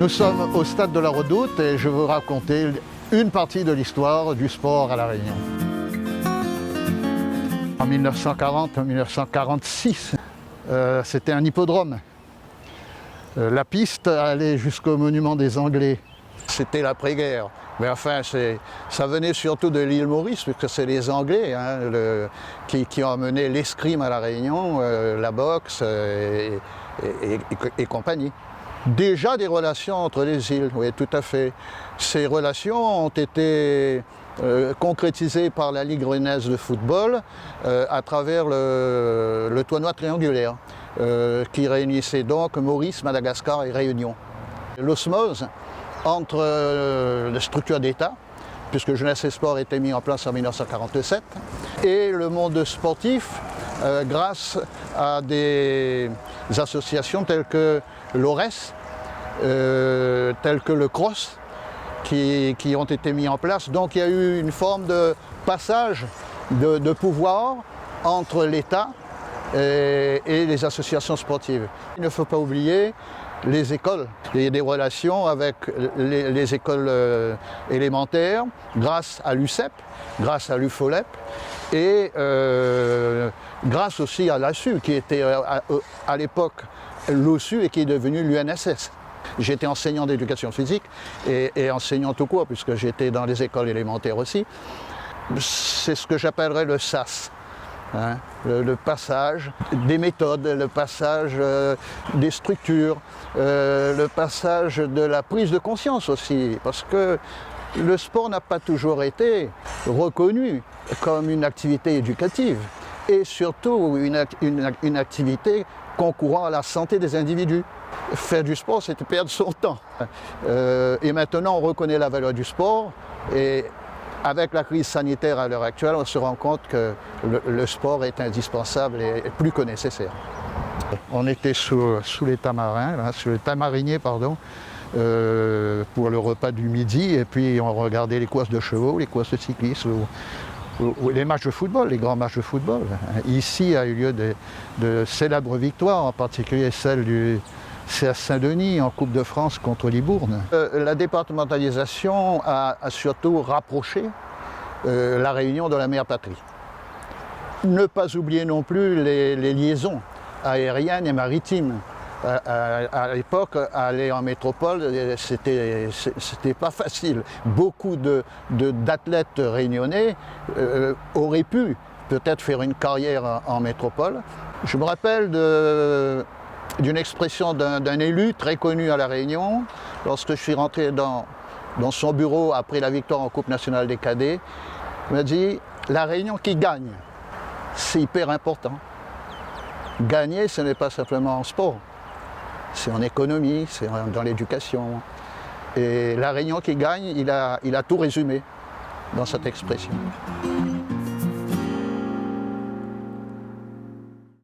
Nous sommes au stade de la Redoute et je veux raconter une partie de l'histoire du sport à La Réunion. En 1940-1946, c'était un hippodrome. La piste allait jusqu'au monument des Anglais. C'était l'après-guerre. Mais enfin, ça venait surtout de l'île Maurice, puisque c'est les Anglais qui ont amené l'escrime à La Réunion, la boxe et compagnie. Déjà des relations entre les îles, oui, tout à fait. Ces relations ont été concrétisées par la Ligue réunionnaise de football à travers le tournoi triangulaire qui réunissait donc Maurice, Madagascar et Réunion. L'osmose entre les structures d'État, puisque Jeunesse et Sport a été mis en place en 1947, et le monde sportif grâce à des associations telles que l'ORES, telles que le CROSS, qui ont été mis en place. Donc il y a eu une forme de passage de pouvoir entre l'État et les associations sportives. Il ne faut pas oublier les écoles. Il y a des relations avec les écoles élémentaires grâce à l'UCEP, grâce à l'UFOLEP et grâce aussi à l'ASU qui était à l'époque l'OSU et qui est devenu l'UNSS. J'étais enseignant d'éducation physique et enseignant tout court puisque j'étais dans les écoles élémentaires aussi. C'est ce que j'appellerais le SAS. Hein, le passage des méthodes, le passage des structures, le passage de la prise de conscience aussi, parce que le sport n'a pas toujours été reconnu comme une activité éducative et surtout une activité concourant à la santé des individus. Faire du sport, c'était perdre son temps. Et maintenant, on reconnaît la valeur du sport et avec la crise sanitaire à l'heure actuelle, on se rend compte que le sport est indispensable et plus que nécessaire. On était sous les tamarins, sous les tamariniers, pardon, pour le repas du midi, et puis on regardait les courses de chevaux, les courses de cyclisme, ou les matchs de football, les grands matchs de football. Ici a eu lieu de célèbres victoires, en particulier celle du CF Saint-Denis en Coupe de France contre Libourne. La départementalisation a surtout rapproché la Réunion de la mère patrie. Ne pas oublier non plus les liaisons aériennes et maritimes. À l'époque, aller en métropole, c'était pas facile. Beaucoup d'athlètes réunionnais auraient pu peut-être faire une carrière en métropole. Je me rappelle d'une expression d'un élu très connu à La Réunion, lorsque je suis rentré dans son bureau après la victoire en Coupe nationale des cadets. Il m'a dit « La Réunion qui gagne, c'est hyper important. Gagner, ce n'est pas simplement en sport, c'est en économie, c'est dans l'éducation. » Et La Réunion qui gagne, il a tout résumé dans cette expression.